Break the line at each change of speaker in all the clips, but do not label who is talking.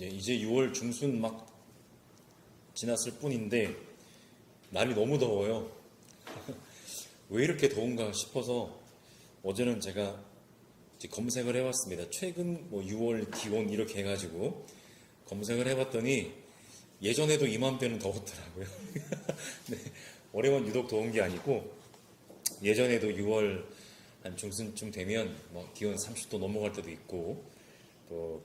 이제 6월 중순 막 지났을 뿐인데 날이 너무 더워요. 왜 이렇게 더운가 싶어서 어제는 제가 이제 검색을 해봤습니다. 최근 6월 기온 이렇게 해가지고 검색을 해봤더니 예전에도 이맘때는 더웠더라고요. 네, 올해만 유독 더운 게 아니고 예전에도 6월 한 중순쯤 되면 기온 30도 넘어갈 때도 있고 또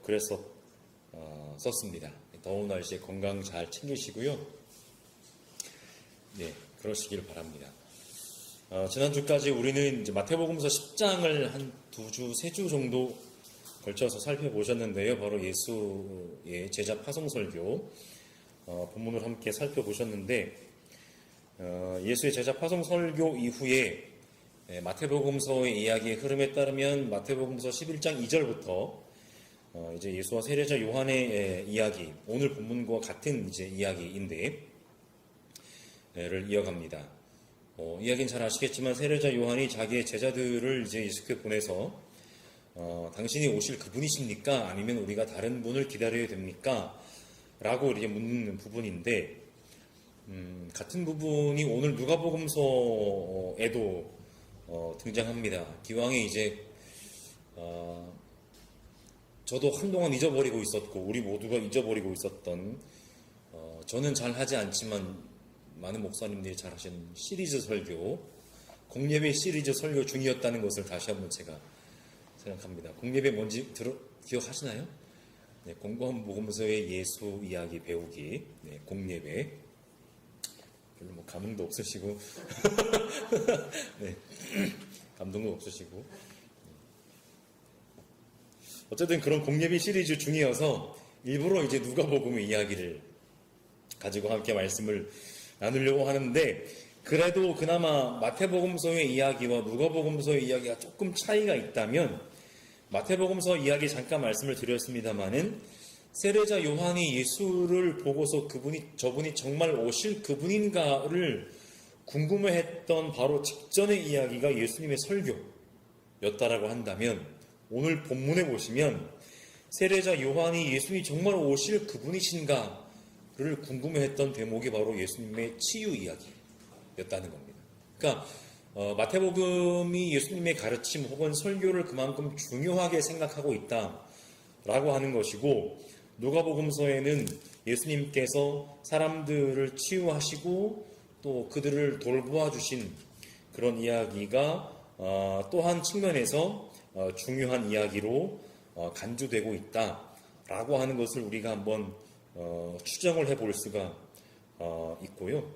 썼습니다. 더운 날씨에 건강 잘 챙기시고요. 네, 그러시길 바랍니다. 지난주까지 우리는 이제 마태복음서 10장을 한 2주, 3주 정도 걸쳐서 살펴보셨는데요. 바로 예수의 제자 파송 설교 본문을 함께 살펴보셨는데 예수의 제자 파송 설교 이후에 마태복음서의 이야기의 흐름에 따르면 마태복음서 11장 2절부터 이제 예수와 세례자 요한의 이야기, 오늘 본문과 같은 이제 이야기인데 를 이어갑니다. 이야기는 잘 아시겠지만 세례자 요한이 자기의 제자들을 이제 예수께 보내서 당신이 오실 그분이십니까? 아니면 우리가 다른 분을 기다려야 됩니까? 라고 이렇게 묻는 부분인데 같은 부분이 오늘 누가복음서에도 등장합니다. 기왕에 이제 저도 한동안 잊어버리고 있었고 우리 모두가 잊어버리고 있었던 저는 잘 하지 않지만 많은 목사님들이 잘 하시는 시리즈 설교, 공예배 시리즈 설교 중이었다는 것을 다시 한번 제가 생각합니다. 공예배 뭔지 기억하시나요? 네, 공고한 복음서의 예수 이야기 배우기, 네, 공예배. 별로 감흥도 없으시고, 네, 감동도 없으시고. 어쨌든 그런 공예배 시리즈 중이어서 일부러 이제 누가복음의 이야기를 가지고 함께 말씀을 나누려고 하는데 그래도 그나마 마태복음서의 이야기와 누가복음서의 이야기가 조금 차이가 있다면 마태복음서 이야기 잠깐 말씀을 드렸습니다마는 세례자 요한이 예수를 보고서 저분이 정말 오실 그분인가를 궁금해했던 바로 직전의 이야기가 예수님의 설교였다라고 한다면 오늘 본문에 보시면 세례자 요한이 예수님이 정말 오실 그분이신가 를 궁금해했던 대목이 바로 예수님의 치유 이야기였다는 겁니다. 그러니까 마태복음이 예수님의 가르침 혹은 설교를 그만큼 중요하게 생각하고 있다라고 하는 것이고 누가복음서에는 예수님께서 사람들을 치유하시고 또 그들을 돌보아 주신 그런 이야기가 또한 측면에서 중요한 이야기로 간주되고 있다라고 하는 것을 우리가 한번 추정을 해볼 수가 있고요.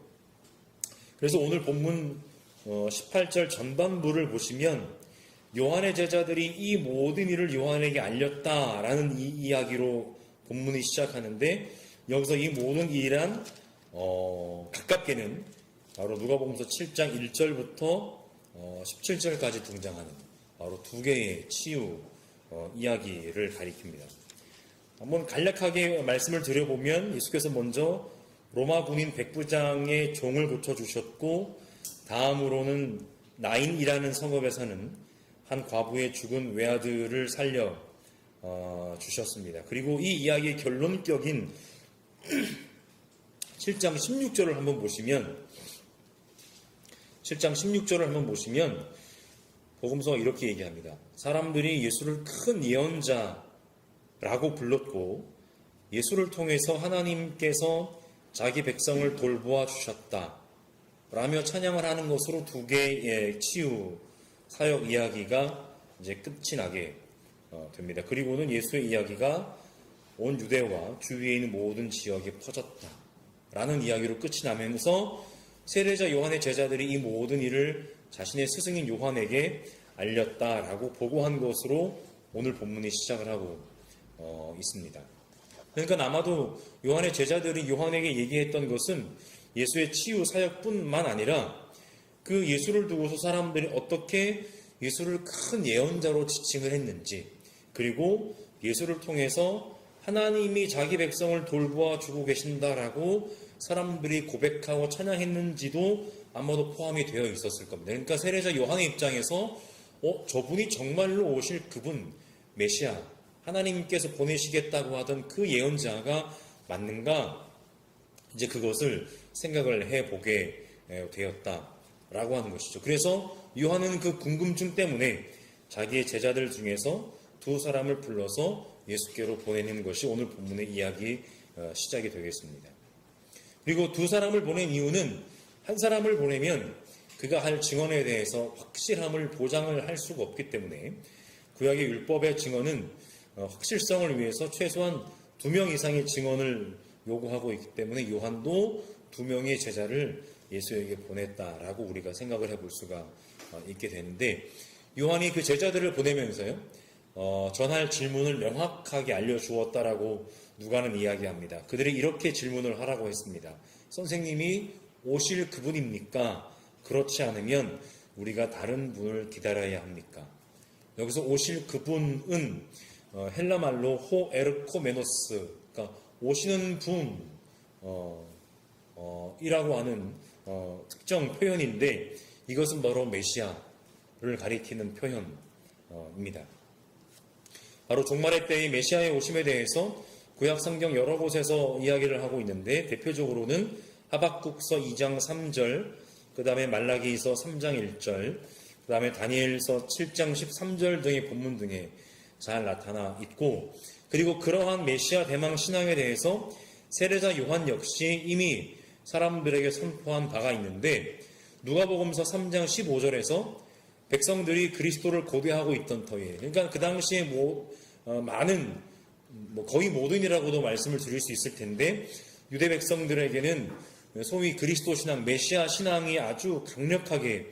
그래서 오늘 본문 18절 전반부를 보시면 요한의 제자들이 이 모든 일을 요한에게 알렸다라는 이 이야기로 본문이 시작하는데 여기서 이 모든 일이란 가깝게는 바로 누가복음서 7장 1절부터 17절까지 등장하는 바로 두 개의 치유 이야기를 가리킵니다. 한번 간략하게 말씀을 드려보면 예수께서 먼저 로마 군인 백부장의 종을 고쳐주셨고 다음으로는 나인이라는 성읍에 사는 한 과부의 죽은 외아들을 살려 주셨습니다. 그리고 이 이야기의 결론격인 7장 16절을 한번 보시면 7장 16절을 한번 보시면 복음서가 이렇게 얘기합니다. 사람들이 예수를 큰 예언자라고 불렀고 예수를 통해서 하나님께서 자기 백성을 돌보아 주셨다 라며 찬양을 하는 것으로 두 개의 치유 사역 이야기가 이제 끝이 나게 됩니다. 그리고는 예수의 이야기가 온 유대와 주위에 있는 모든 지역에 퍼졌다 라는 이야기로 끝이 나면서 세례자 요한의 제자들이 이 모든 일을 자신의 스승인 요한에게 알렸다라고 보고한 것으로 오늘 본문이 시작을 하고 있습니다. 그러니까 아마도 요한의 제자들이 요한에게 얘기했던 것은 예수의 치유 사역뿐만 아니라 그 예수를 두고서 사람들이 어떻게 예수를 큰 예언자로 지칭을 했는지 그리고 예수를 통해서 하나님이 자기 백성을 돌보아 주고 계신다라고 사람들이 고백하고 찬양했는지도 아마도 포함이 되어 있었을 겁니다. 그러니까 세례자 요한의 입장에서 저분이 정말로 오실 그분 메시아 하나님께서 보내시겠다고 하던 그 예언자가 맞는가? 이제 그것을 생각을 해보게 되었다라고 하는 것이죠. 그래서 요한은 그 궁금증 때문에 자기의 제자들 중에서 두 사람을 불러서 예수께로 보내는 것이 오늘 본문의 이야기 시작이 되겠습니다. 그리고 두 사람을 보낸 이유는 한 사람을 보내면 그가 할 증언에 대해서 확실함을 보장을 할 수가 없기 때문에 구약의 율법의 증언은 확실성을 위해서 최소한 2명 이상의 증언을 요구하고 있기 때문에 요한도 2명의 제자를 예수에게 보냈다라고 우리가 생각을 해볼 수가 있게 되는데, 요한이 그 제자들을 보내면서요 전할 질문을 명확하게 알려주었다라고 누가는 이야기합니다. 그들이 이렇게 질문을 하라고 했습니다. 선생님이 오실 그분입니까? 그렇지 않으면 우리가 다른 분을 기다려야 합니까? 여기서 오실 그분은 헬라 말로 호에르코메노스, 그러니까 오시는 분 이라고 하는 특정 표현인데, 이것은 바로 메시아를 가리키는 표현입니다. 바로 종말의 때의 메시아의 오심에 대해서 구약 성경 여러 곳에서 이야기를 하고 있는데, 대표적으로는 하박국서 2장 3절, 그 다음에 말라기서 3장 1절, 그 다음에 다니엘서 7장 13절 등의 본문 등에 잘 나타나 있고, 그리고 그러한 메시아 대망 신앙에 대해서 세례자 요한 역시 이미 사람들에게 선포한 바가 있는데, 누가복음서 3장 15절에서 백성들이 그리스도를 고대하고 있던 터에, 그러니까 그 당시에 많은, 거의 모든이라고도 말씀을 드릴 수 있을 텐데, 유대 백성들에게는 소위 그리스도 신앙, 메시아 신앙이 아주 강력하게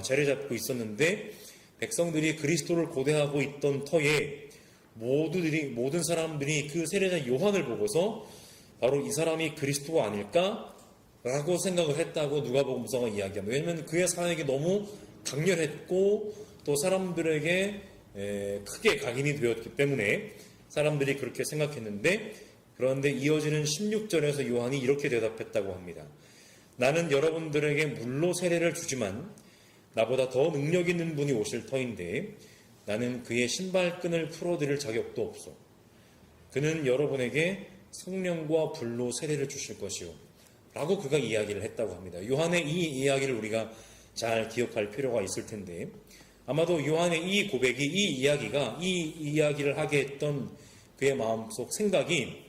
자리 잡고 있었는데, 백성들이 그리스도를 고대하고 있던 터에 모든 사람들이 그 세례자 요한을 보고서 바로 이 사람이 그리스도가 아닐까라고 생각을 했다고 누가복음서가 이야기합니다. 왜냐하면 그의 사역이 너무 강렬했고 또 사람들에게 크게 각인이 되었기 때문에 사람들이 그렇게 생각했는데, 그런데 이어지는 16절에서 요한이 이렇게 대답했다고 합니다. 나는 여러분들에게 물로 세례를 주지만 나보다 더 능력 있는 분이 오실 터인데 나는 그의 신발끈을 풀어드릴 자격도 없소. 그는 여러분에게 성령과 불로 세례를 주실 것이요 라고 그가 이야기를 했다고 합니다. 요한의 이 이야기를 우리가 잘 기억할 필요가 있을 텐데, 아마도 요한의 이 고백이, 이 이야기를 하게 했던 그의 마음속 생각이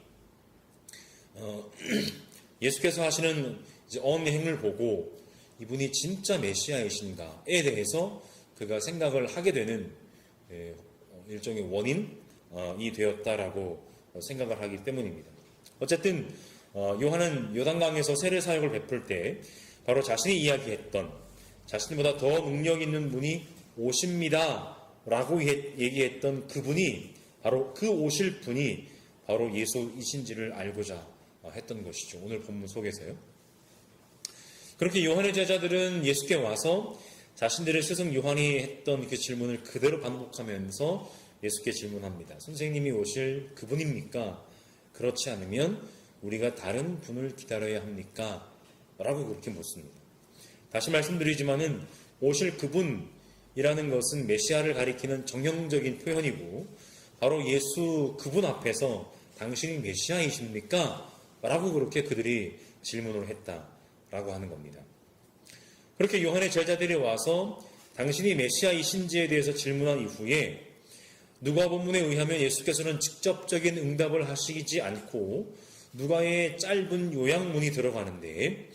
예수께서 하시는 언의 행을 보고 이분이 진짜 메시아이신가에 대해서 그가 생각을 하게 되는 일종의 원인이 되었다라고 생각을 하기 때문입니다. 어쨌든 요한은 요단강에서 세례 사역을 베풀 때 바로 자신이 이야기했던, 자신보다 더 능력 있는 분이 오십니다 라고 얘기했던 그분이, 바로 그 오실 분이 바로 예수이신지를 알고자 했던 것이죠. 오늘 본문 속에서요. 그렇게 요한의 제자들은 예수께 와서 자신들의 스승 요한이 했던 그 질문을 그대로 반복하면서 예수께 질문합니다. 선생님이 오실 그분입니까? 그렇지 않으면 우리가 다른 분을 기다려야 합니까? 라고 그렇게 묻습니다. 다시 말씀드리지만은 오실 그분이라는 것은 메시아를 가리키는 정형적인 표현이고, 바로 예수 그분 앞에서 당신이 메시아이십니까? 라고 그렇게 그들이 질문을 했다라고 하는 겁니다. 그렇게 요한의 제자들이 와서 당신이 메시아이신지에 대해서 질문한 이후에 누가복음에 의하면 예수께서는 직접적인 응답을 하시지 않고 누가의 짧은 요약문이 들어가는데,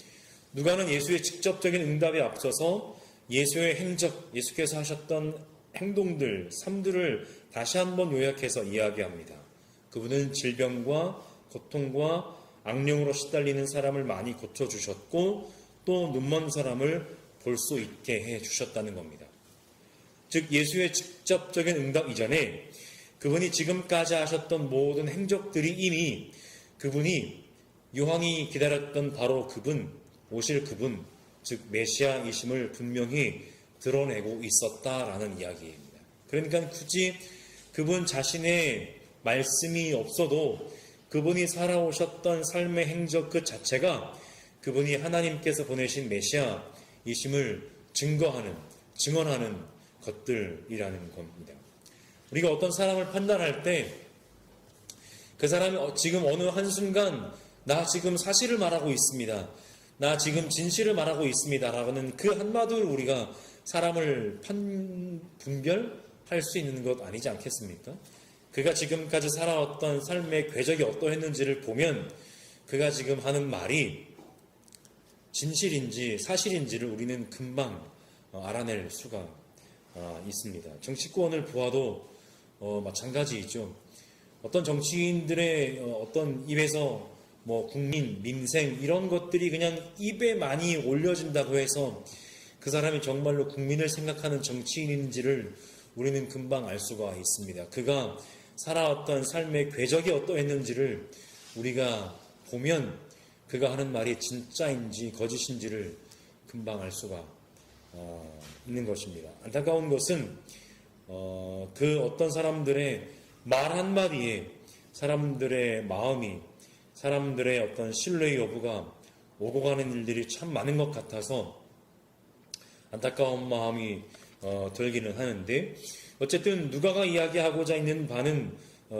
누가는 예수의 직접적인 응답에 앞서서 예수의 행적, 예수께서 하셨던 행동들, 삶들을 다시 한번 요약해서 이야기합니다. 그분은 질병과 고통과 악령으로 시달리는 사람을 많이 고쳐주셨고 또 눈먼 사람을 볼 수 있게 해주셨다는 겁니다. 즉 예수의 직접적인 응답 이전에 그분이 지금까지 하셨던 모든 행적들이 이미 그분이 요한이 기다렸던 바로 그분, 오실 그분, 즉 메시아이심을 분명히 드러내고 있었다라는 이야기입니다. 그러니까 굳이 그분 자신의 말씀이 없어도 그분이 살아오셨던 삶의 행적 그 자체가 그분이 하나님께서 보내신 메시아이심을 증거하는, 증언하는 것들이라는 겁니다. 우리가 어떤 사람을 판단할 때 그 사람이 지금 어느 한순간 나 지금 사실을 말하고 있습니다. 나 지금 진실을 말하고 있습니다. 라는 그 한마디로 우리가 사람을 분별할 수 있는 것 아니지 않겠습니까? 그가 지금까지 살아왔던 삶의 궤적이 어떠했는지를 보면 그가 지금 하는 말이 진실인지 사실인지를 우리는 금방 알아낼 수가 있습니다. 정치권을 보아도 마찬가지이죠. 어떤 정치인들의 어떤 입에서 국민, 민생 이런 것들이 그냥 입에 많이 올려진다고 해서 그 사람이 정말로 국민을 생각하는 정치인인지를 우리는 금방 알 수가 있습니다. 그가 살아왔던 삶의 궤적이 어떠했는지를 우리가 보면 그가 하는 말이 진짜인지 거짓인지를 금방 알 수가 있는 것입니다. 안타까운 것은 그 어떤 사람들의 말 한마디에 사람들의 마음이, 사람들의 어떤 신뢰의 여부가 오고 가는 일들이 참 많은 것 같아서 안타까운 마음이 들기는 하는데, 어쨌든 누가가 이야기하고자 있는 바는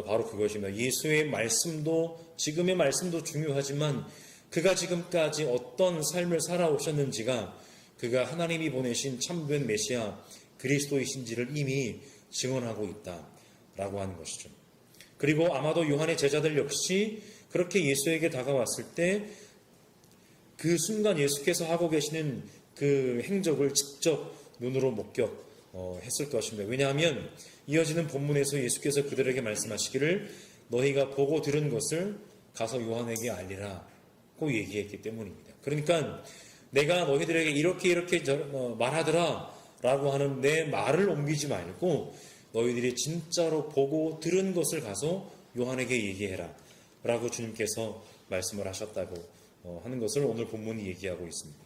바로 그것입니다. 예수의 말씀도, 지금의 말씀도 중요하지만 그가 지금까지 어떤 삶을 살아오셨는지가 그가 하나님이 보내신 참된 메시아 그리스도이신지를 이미 증언하고 있다라고 하는 것이죠. 그리고 아마도 요한의 제자들 역시 그렇게 예수에게 다가왔을 때 그 순간 예수께서 하고 계시는 그 행적을 직접 눈으로 목격했을 것입니다. 왜냐하면 이어지는 본문에서 예수께서 그들에게 말씀하시기를 너희가 보고 들은 것을 가서 요한에게 알리라고 얘기했기 때문입니다. 그러니까 내가 너희들에게 이렇게 말하더라 라고 하는 내 말을 옮기지 말고 너희들이 진짜로 보고 들은 것을 가서 요한에게 얘기해라 라고 주님께서 말씀을 하셨다고 하는 것을 오늘 본문이 얘기하고 있습니다.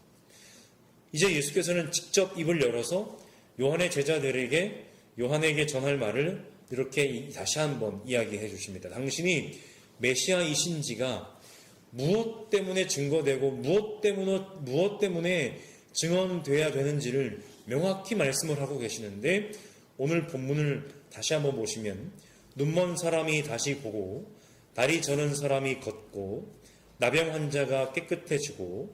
이제 예수께서는 직접 입을 열어서 요한의 제자들에게 요한에게 전할 말을 이렇게 다시 한번 이야기해 주십니다. 당신이 메시아이신지가 무엇 때문에 증거되고 무엇 때문에 증언돼야 되는지를 명확히 말씀을 하고 계시는데, 오늘 본문을 다시 한번 보시면 눈먼 사람이 다시 보고 다리 저는 사람이 걷고 나병 환자가 깨끗해지고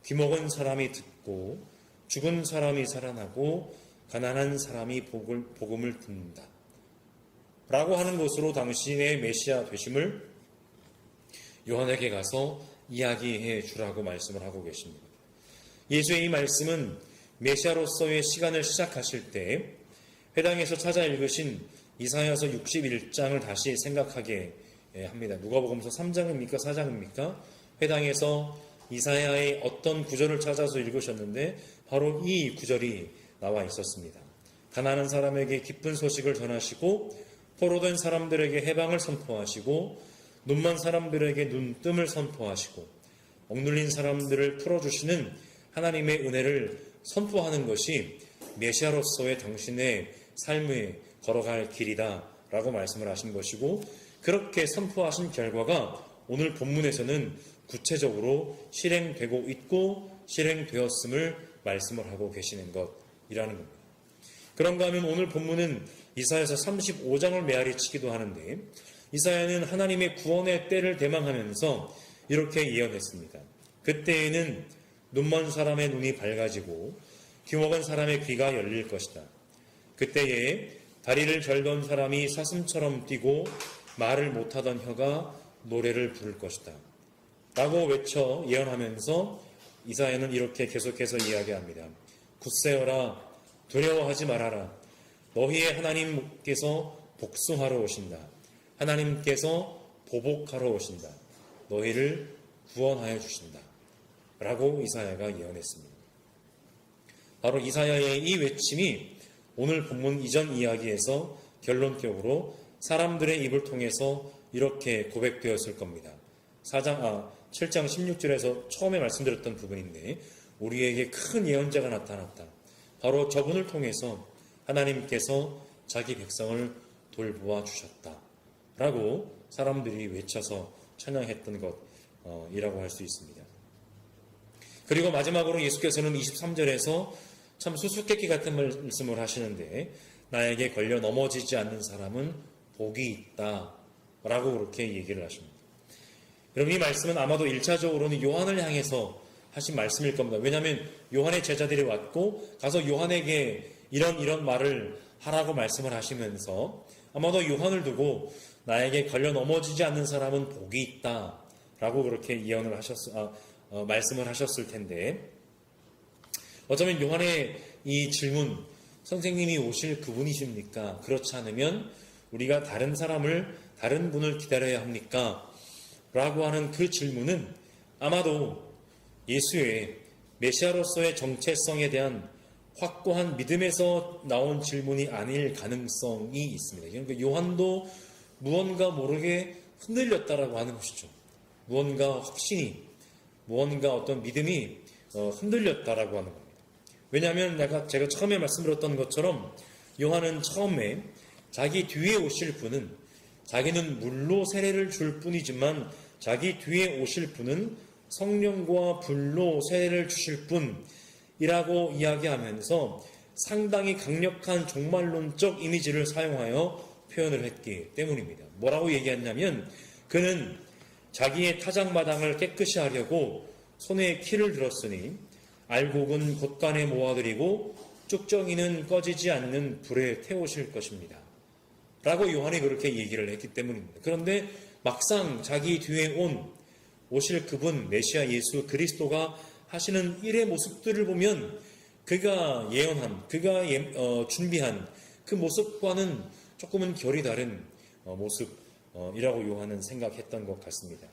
귀먹은 사람이 듣고 죽은 사람이 살아나고 가난한 사람이 복음을 듣는다 라고 하는 것으로 당신의 메시아 되심을 요한에게 가서 이야기해 주라고 말씀을 하고 계십니다. 예수의 이 말씀은 메시아로서의 시간을 시작하실 때 회당에서 찾아 읽으신 이사야서 61장을 다시 생각하게 합니다. 누가복음서 3장입니까? 4장입니까? 회당에서 이사야의 어떤 구절을 찾아서 읽으셨는데 바로 이 구절이 나와 있었습니다. 가난한 사람에게 기쁜 소식을 전하시고 포로된 사람들에게 해방을 선포하시고 눈먼 사람들에게 눈뜸을 선포하시고 억눌린 사람들을 풀어주시는 하나님의 은혜를 선포하는 것이 메시아로서의 당신의 삶에 걸어갈 길이다 라고 말씀을 하신 것이고, 그렇게 선포하신 결과가 오늘 본문에서는 구체적으로 실행되고 있고 실행되었음을 말씀을 하고 계시는 것이라는 겁니다. 그런가 하면 오늘 본문은 이사야서 35장을 메아리 치기도 하는데, 이사야는 하나님의 구원의 때를 대망하면서 이렇게 예언했습니다. 그때에는 눈먼 사람의 눈이 밝아지고 귀먹은 사람의 귀가 열릴 것이다. 그때에 다리를 절던 사람이 사슴처럼 뛰고 말을 못하던 혀가 노래를 부를 것이다 라고 외쳐 예언하면서 이사야는 이렇게 계속해서 이야기합니다. 굳세어라, 두려워하지 말아라. 너희의 하나님께서 복수하러 오신다. 하나님께서 보복하러 오신다. 너희를 구원하여 주신다 라고 이사야가 예언했습니다. 바로 이사야의 이 외침이 오늘 본문 이전 이야기에서 결론적으로 사람들의 입을 통해서 이렇게 고백되었을 겁니다. 7장 16절에서 처음에 말씀드렸던 부분인데, 우리에게 큰 예언자가 나타났다. 바로 저분을 통해서 하나님께서 자기 백성을 돌보아 주셨다 라고 사람들이 외쳐서 찬양했던 것이라고 할 수 있습니다. 그리고 마지막으로 예수께서는 23절에서 참 수수께끼 같은 말씀을 하시는데, 나에게 걸려 넘어지지 않는 사람은 복이 있다 라고 그렇게 얘기를 하십니다. 여러분, 이 말씀은 아마도 1차적으로는 요한을 향해서 하신 말씀일 겁니다. 왜냐하면 요한의 제자들이 왔고 가서 요한에게 이런 말을 하라고 말씀을 하시면서 아마도 요한을 두고 나에게 걸려 넘어지지 않는 사람은 복이 있다 라고 그렇게 말씀을 하셨을 텐데, 어쩌면 요한의 이 질문, 선생님이 오실 그분이십니까? 그렇지 않으면 우리가 다른 분을 기다려야 합니까? 라고 하는 그 질문은 아마도 예수의 메시아로서의 정체성에 대한 확고한 믿음에서 나온 질문이 아닐 가능성이 있습니다. 그러니까 요한도 무언가 모르게 흔들렸다라고 하는 것이죠. 무언가 확신이, 무언가 어떤 믿음이 흔들렸다라고 하는 겁니다. 왜냐하면 제가 처음에 말씀드렸던 것처럼 요한은 처음에 자기 뒤에 오실 분은, 자기는 물로 세례를 줄 뿐이지만 자기 뒤에 오실 분은 성령과 불로 세례를 주실 분이라고 이야기하면서 상당히 강력한 종말론적 이미지를 사용하여 표현을 했기 때문입니다. 뭐라고 얘기했냐면, 그는 자기의 타작마당을 깨끗이 하려고 손에 키를 들었으니 알곡은 곳간에 모아들이고 쭉정이는 꺼지지 않는 불에 태우실 것입니다 라고 요한이 그렇게 얘기를 했기 때문입니다. 그런데 막상 자기 뒤에 오실 그분 메시아 예수 그리스도가 하시는 일의 모습들을 보면 그가 예언한, 그가 준비한 그 모습과는 조금은 결이 다른 모습이라고 요한은 생각했던 것 같습니다.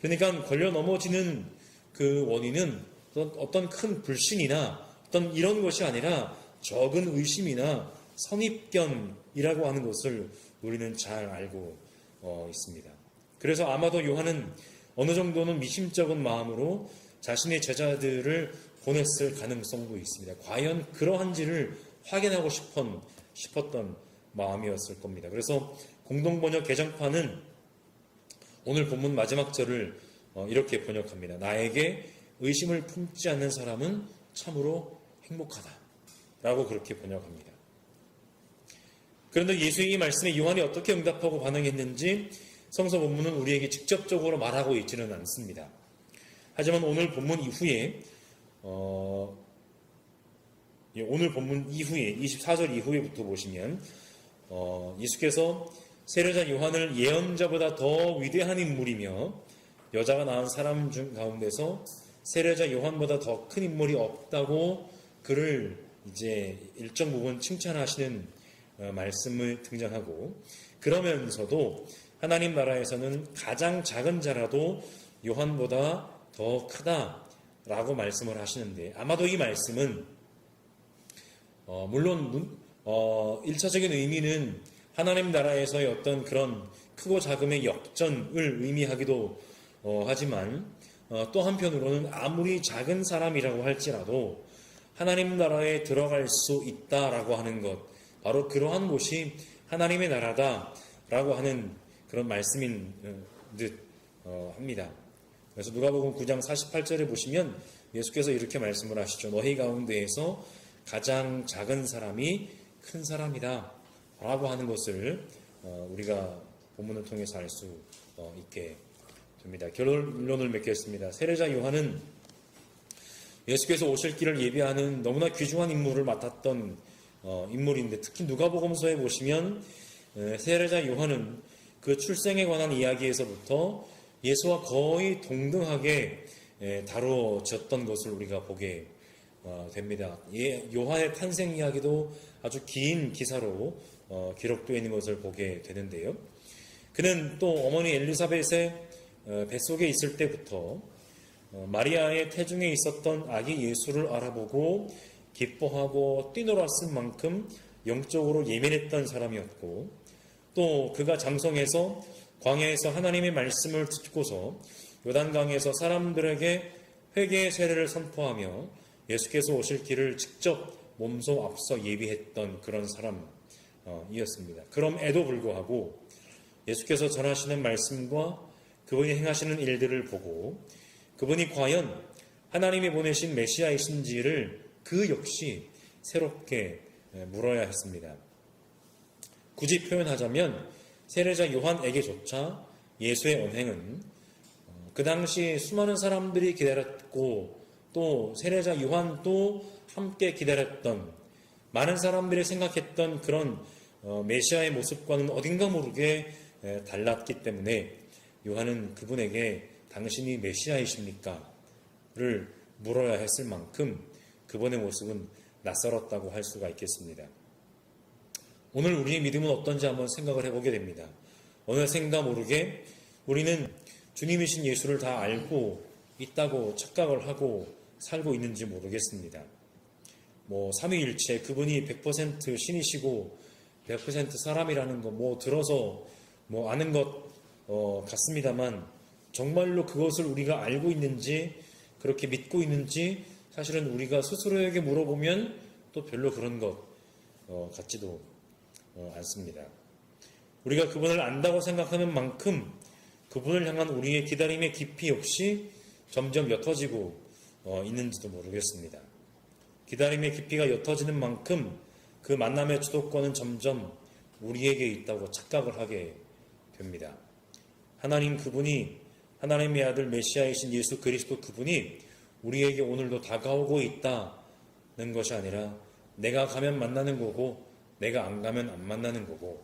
그러니까 걸려 넘어지는 그 원인은 어떤 큰 불신이나 어떤 이런 것이 아니라 적은 의심이나 선입견이라고 하는 것을 우리는 잘 알고 있습니다. 그래서 아마도 요한은 어느 정도는 미심쩍은 마음으로 자신의 제자들을 보냈을 가능성도 있습니다. 과연 그러한지를 확인하고 싶었던 마음이었을 겁니다. 그래서 공동번역 개정판은 오늘 본문 마지막 절을 이렇게 번역합니다. 나에게 의심을 품지 않는 사람은 참으로 행복하다 라고 그렇게 번역합니다. 그런데 예수의 이 말씀에 요한이 어떻게 응답하고 반응했는지 성서 본문은 우리에게 직접적으로 말하고 있지는 않습니다. 하지만 오늘 본문 이후에 24절 이후에부터 보시면 예수께서 세례자 요한을 예언자보다 더 위대한 인물이며 여자가 낳은 사람 중 가운데서 세례자 요한보다 더 큰 인물이 없다고 그를 이제 일정 부분 칭찬하시는 말씀을 등장하고, 그러면서도 하나님 나라에서는 가장 작은 자라도 요한보다 더 크다라고 말씀을 하시는데, 아마도 이 말씀은 물론 1차적인 의미는 하나님 나라에서의 어떤 그런 크고 작음의 역전을 의미하기도 하지만 또 한편으로는 아무리 작은 사람이라고 할지라도 하나님 나라에 들어갈 수 있다라고 하는 것, 바로 그러한 곳이 하나님의 나라다라고 하는 그런 말씀인 듯 합니다. 그래서 누가복음 9장 48절에 보시면 예수께서 이렇게 말씀을 하시죠. 너희 가운데에서 가장 작은 사람이 큰 사람이다 라고 하는 것을 우리가 본문을 통해서 알 수 있게 됩니다. 결론을 맺겠습니다. 세례자 요한은 예수께서 오실 길을 예비하는 너무나 귀중한 임무를 맡았던 인물인데, 특히 누가복음서에 보시면 세례자 요한은 그 출생에 관한 이야기에서부터 예수와 거의 동등하게 다뤄졌던 것을 우리가 보게 됩니다. 요한의 탄생 이야기도 아주 긴 기사로 기록되어 있는 것을 보게 되는데요. 그는 또 어머니 엘리사벳의 뱃속에 있을 때부터 마리아의 태중에 있었던 아기 예수를 알아보고 기뻐하고 뛰놀았을 만큼 영적으로 예민했던 사람이었고, 또 그가 장성해서 광야에서 하나님의 말씀을 듣고서 요단강에서 사람들에게 회개의 세례를 선포하며 예수께서 오실 길을 직접 몸소 앞서 예비했던 그런 사람이었습니다. 그럼에도 불구하고 예수께서 전하시는 말씀과 그분이 행하시는 일들을 보고 그분이 과연 하나님이 보내신 메시아이신지를 그 역시 새롭게 물어야 했습니다. 굳이 표현하자면 세례자 요한에게조차 예수의 언행은 그 당시 수많은 사람들이 기다렸고 또 세례자 요한도 함께 기다렸던 많은 사람들이 생각했던 그런 메시아의 모습과는 어딘가 모르게 달랐기 때문에 요한은 그분에게 당신이 메시아이십니까? 를 물어야 했을 만큼 그분의 모습은 낯설었다고 할 수가 있겠습니다. 오늘 우리의 믿음은 어떤지 한번 생각을 해보게 됩니다. 어느샌가 모르게 우리는 주님이신 예수를 다 알고 있다고 착각을 하고 살고 있는지 모르겠습니다. 삼위일체 그분이 100% 신이시고 100% 사람이라는 거 들어서 아는 것 같습니다만 정말로 그것을 우리가 알고 있는지 그렇게 믿고 있는지 사실은 우리가 스스로에게 물어보면 또 별로 그런 것 같지도 않습니다. 우리가 그분을 안다고 생각하는 만큼 그분을 향한 우리의 기다림의 깊이 역시 점점 옅어지고 있는지도 모르겠습니다. 기다림의 깊이가 옅어지는 만큼 그 만남의 주도권은 점점 우리에게 있다고 착각을 하게 됩니다. 하나님 그분이 하나님의 아들 메시아이신 예수 그리스도 그분이 우리에게 오늘도 다가오고 있다는 것이 아니라 내가 가면 만나는 거고 내가 안 가면 안 만나는 거고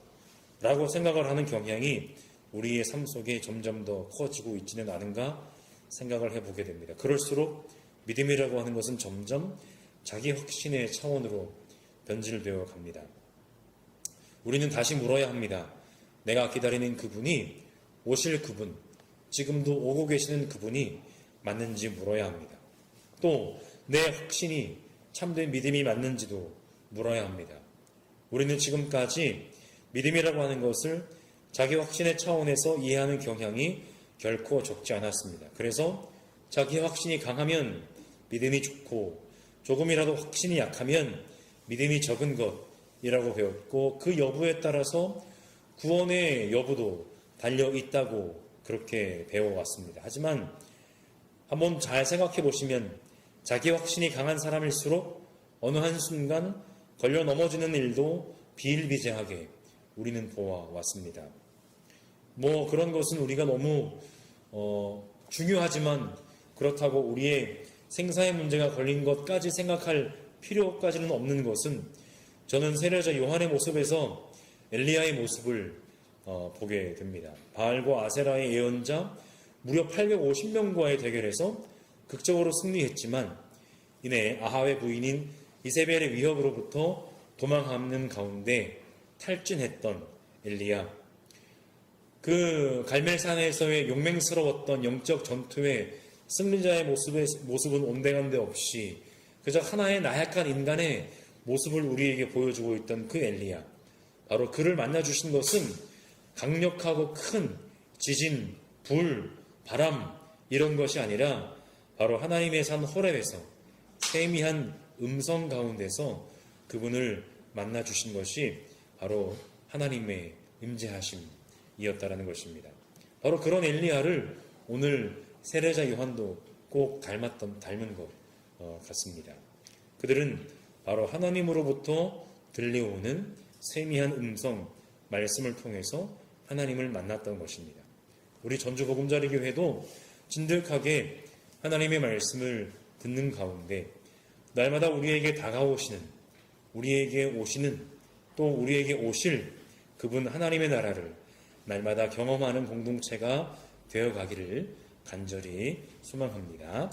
라고 생각을 하는 경향이 우리의 삶 속에 점점 더 커지고 있지는 않은가 생각을 해보게 됩니다. 그럴수록 믿음이라고 하는 것은 점점 자기 확신의 차원으로 변질되어 갑니다. 우리는 다시 물어야 합니다. 내가 기다리는 그분이 오실 그분, 지금도 오고 계시는 그분이 맞는지 물어야 합니다. 또 내 확신이 참된 믿음이 맞는지도 물어야 합니다. 우리는 지금까지 믿음이라고 하는 것을 자기 확신의 차원에서 이해하는 경향이 결코 적지 않았습니다. 그래서 자기 확신이 강하면 믿음이 좋고 조금이라도 확신이 약하면 믿음이 적은 것이라고 배웠고 그 여부에 따라서 구원의 여부도 달려있다고 그렇게 배워왔습니다. 하지만 한번 잘 생각해 보시면 자기 확신이 강한 사람일수록 어느 한순간 걸려 넘어지는 일도 비일비재하게 우리는 보아왔습니다. 그런 것은 우리가 너무 중요하지만 그렇다고 우리의 생사의 문제가 걸린 것까지 생각할 필요까지는 없는 것은 저는 세례자 요한의 모습에서 엘리야의 모습을 보게 됩니다. 바알과 아세라의 예언자 무려 850명과의 대결에서 극적으로 승리했지만 이내 아합의 부인인 이세벨의 위협으로부터 도망하는 가운데 탈진했던 엘리야, 그 갈멜산에서의 용맹스러웠던 영적 전투의 승리자의 모습은 온데간데 없이 그저 하나의 나약한 인간의 모습을 우리에게 보여주고 있던 그 엘리야, 바로 그를 만나주신 것은 강력하고 큰 지진, 불, 바람 이런 것이 아니라 바로 하나님의 산 호렙에서 세미한 음성 가운데서 그분을 만나주신 것이 바로 하나님의 임재하심이었다라는 것입니다. 바로 그런 엘리야를 오늘 세례자 요한도 꼭 닮은 것 같습니다. 그들은 바로 하나님으로부터 들려오는 세미한 음성, 말씀을 통해서 하나님을 만났던 것입니다. 우리 전주복음자리교회도 진득하게 하나님의 말씀을 듣는 가운데 날마다 우리에게 다가오시는, 우리에게 오시는, 또 우리에게 오실 그분 하나님의 나라를 날마다 경험하는 공동체가 되어가기를 간절히 소망합니다.